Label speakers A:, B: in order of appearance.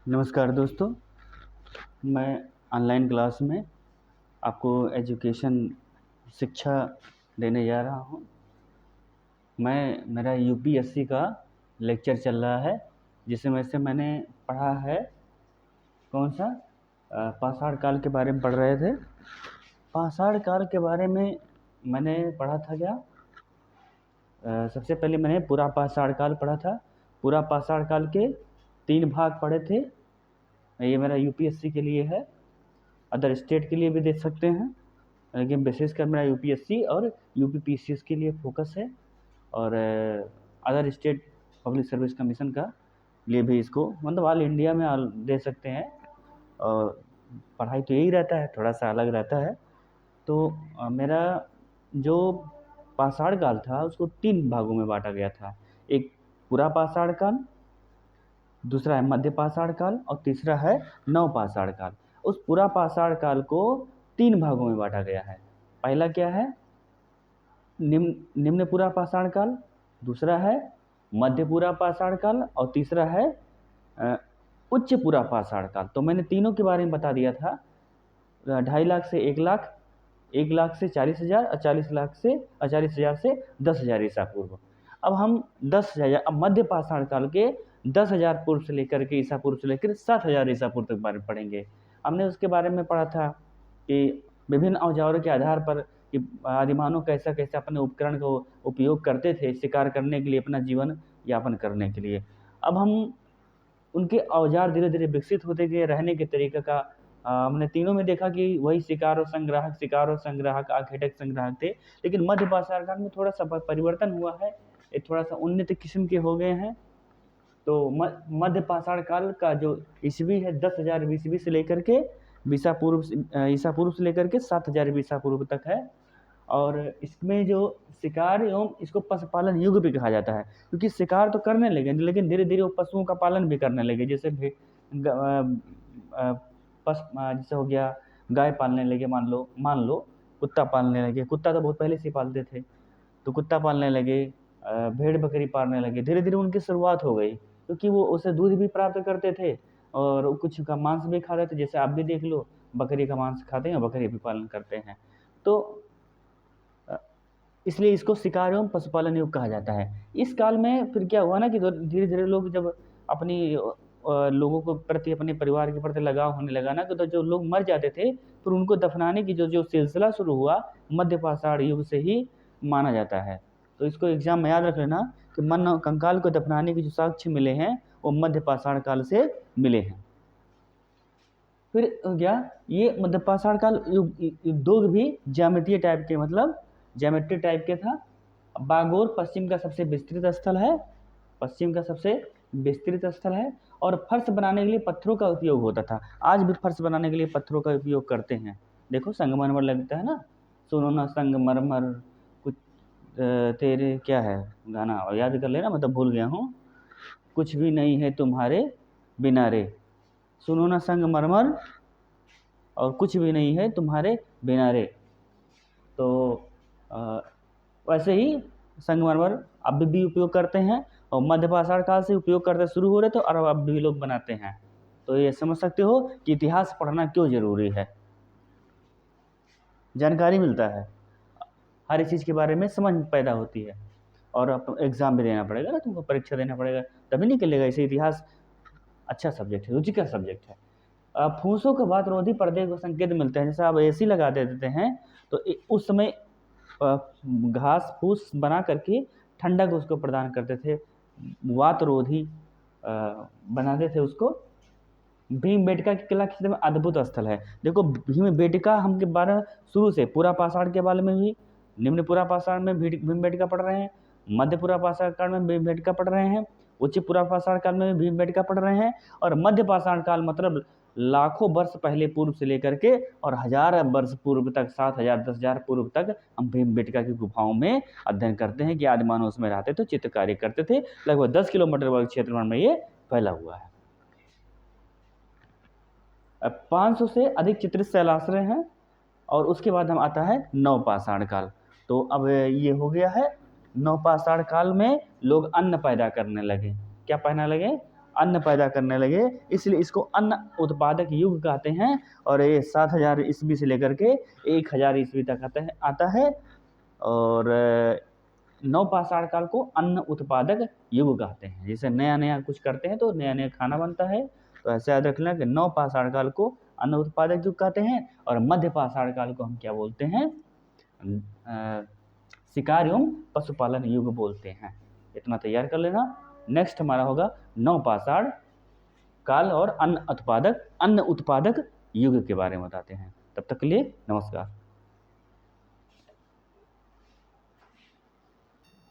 A: नमस्कार दोस्तों, मैं ऑनलाइन क्लास में आपको एजुकेशन शिक्षा देने जा रहा हूँ। मेरा यूपीएससी का लेक्चर चल रहा है, जिसमें से मैंने पढ़ा है कौन सा पाषाण काल के बारे में पढ़ रहे थे। पाषाण काल के बारे में मैंने पढ़ा था क्या? सबसे पहले मैंने पूरा पाषाण काल पढ़ा था। पूरा पाषाण काल के 3 भाग पढ़े थे। ये मेरा यूपीएससी के लिए है, अदर स्टेट के लिए भी दे सकते हैं, लेकिन बेसिस मेरा यूपीएससी और यूपीपीसीएस के लिए फोकस है, और other state public service commission का लिए भी इसको मतलब ऑल इंडिया में दे सकते हैं। और पढ़ाई तो यही रहता है, थोड़ा सा अलग रहता है। तो मेरा जो पाषाण काल था उसको 3 भागों में बांटा गया था। एक पूरा पाषाण काल, दूसरा है मध्य पाषाण काल और तीसरा है नव पाषाण काल। उस पूरा पाषाण काल को 3 भागों में बांटा गया है। पहला क्या है? निम्न पूरा पाषाण काल, दूसरा है मध्य पूरा पाषाण काल और तीसरा है उच्च पूरा पाषाण काल। तो मैंने तीनों के बारे में बता दिया था। 2.5 लाख से 1 लाख, 1 लाख से 40,000 और 40,000 से 10,000 ईसा पूर्व। अब हम 10,000 अब मध्य पाषाण काल के 10,000 पूर्व से लेकर के ईसा पूर्व से लेकर 7,000 ईसा पूर्व तक बारे में पढ़ेंगे। हमने उसके बारे में पढ़ा था कि विभिन्न औजारों के आधार पर कि आदिमानव कैसा कैसा अपने उपकरण का उपयोग करते थे शिकार करने के लिए, अपना जीवन यापन करने के लिए। अब हम उनके औजार धीरे धीरे विकसित होते गए, रहने के तरीके का हमने तीनों में देखा कि वही शिकार और संग्राहक आखेटक संग्राहक थे। लेकिन मध्य पाषाण काल में थोड़ा सा परिवर्तन हुआ है, ये थोड़ा सा उन्नत किस्म के हो गए हैं। तो मध्य पाषाण काल का जो ईस्वी है 10,000 ईस्वी से लेकर के ईसा पूर्व से लेकर के 7,000 ईसा पूर्व तक है। और इसमें जो शिकार एवं इसको पशुपालन युग भी कहा जाता है, क्योंकि शिकार तो करने लगे लेकिन धीरे धीरे वो पशुओं का पालन भी करने लगे। जैसे जैसे हो गया गाय पालने लगे, मान लो कुत्ता पालने लगे। कुत्ता तो बहुत पहले से पालते थे, तो कुत्ता पालने लगे, भेड़ बकरी पालने लगे। धीरे धीरे उनकी शुरुआत हो गई, क्योंकि वो उससे दूध भी प्राप्त करते थे और कुछ का मांस भी खा रहे थे। जैसे आप भी देख लो, बकरी का मांस खाते हैं, बकरी भी पालन करते हैं। तो इसलिए इसको शिकार एवं पशुपालन युग कहा जाता है। इस काल में फिर क्या हुआ ना कि धीरे धीरे लोग जब अपनी लोगों को प्रति, अपने परिवार के प्रति लगाव होने लगा ना, तो जो लोग मर जाते थे फिर उनको दफनाने की जो सिलसिला शुरू हुआ मध्य पाषाण युग से ही माना जाता है। तो इसको एग्जाम में याद रख लेना कि मन कंकाल को दफनाने के जो साक्ष्य मिले हैं वो मध्य पाषाण काल से मिले हैं। फिर क्या ये मध्य पाषाण काल युग भी ज्यामितीय टाइप के, मतलब ज्योमेट्री टाइप के था। बागोर पश्चिम का सबसे विस्तृत स्थल है, और फर्श बनाने के लिए पत्थरों का उपयोग होता था। आज भी फर्श बनाने के लिए पत्थरों का उपयोग करते हैं। देखो संगमरमर लगता है ना, सुनो ना संगमरमर कुछ तेरे क्या है गाना, और याद कर लेना, मतलब भूल गया हूँ। कुछ भी नहीं है तुम्हारे बिना रे, सुनो ना संगमरमर, और कुछ भी नहीं है तुम्हारे बिना रे। तो वैसे ही संगमरमर अब भी उपयोग करते हैं, और मध्य पाषाण काल से उपयोग करते शुरू हो रहे थे और अब भी लोग बनाते हैं। तो ये समझ सकते हो कि इतिहास पढ़ना क्यों जरूरी है। जानकारी मिलता है, हर एक चीज़ के बारे में समझ पैदा होती है, और अब एग्ज़ाम भी देना पड़ेगा ना, तुमको परीक्षा देना पड़ेगा, तभी निकलेगा। इसे इतिहास अच्छा सब्जेक्ट है, रुचिकर सब्जेक्ट है। फूसों के बाद रोधी पर्दे को संकेत मिलते हैं। जैसे आप एसी लगा देते हैं तो उस समय घास फूस बना करके ठंडक उसको प्रदान करते थे, वातरोधी बनाते थे उसको। भीमबेटका की कला क्षेत्र में अद्भुत स्थल है। देखो भीमबेटका हम के बारे शुरू से पूरा पाषाण के बारे में भी, निम्न पूरा पाषाण में भीमबेटका पढ़ रहे हैं, मध्य पूरा पाषाण काल में भीमबेटका पढ़ रहे हैं, उच्च पूरा पाषाण काल में भीमबेटका पढ़ रहे हैं, और मध्य पाषाण काल मतलब लाखों वर्ष पहले पूर्व से लेकर के और 1000 वर्ष पूर्व तक, 7,000 10,000 पूर्व तक हम भीमबेटका की गुफाओं में अध्ययन करते हैं कि आदिमानव उसमें रहते थे, चित्रकारी करते थे। लगभग 10 किलोमीटर वर्ग क्षेत्रफल में ये फैला हुआ है। 500 से अधिक चित्रित शैलाश्रय हैं। और उसके बाद हम आता है नव पाषाण काल। तो अब ये हो गया है, नव पाषाण काल में लोग अन्न पैदा करने लगे। क्या पहना लगे? अन्न पैदा करने लगे, इसलिए इसको अन्न उत्पादक युग कहते हैं। और ये 7000 ईस्वी से लेकर के 1000 ईस्वी तक आता है। और नवपाषाण काल को अन्न उत्पादक युग कहते हैं। जैसे नया नया कुछ करते हैं तो नया नया खाना बनता है, तो ऐसे याद रखना कि नवपाषाण काल को अन्न उत्पादक युग कहते हैं। और मध्यपाषाण काल को हम क्या बोलते हैं? शिकार एवं पशुपालन युग बोलते हैं। इतना तैयार कर लेना। नेक्स्ट हमारा होगा नवपाषाण काल और अन्न उत्पादक युग के बारे में बताते हैं। तब तक के लिए नमस्कार।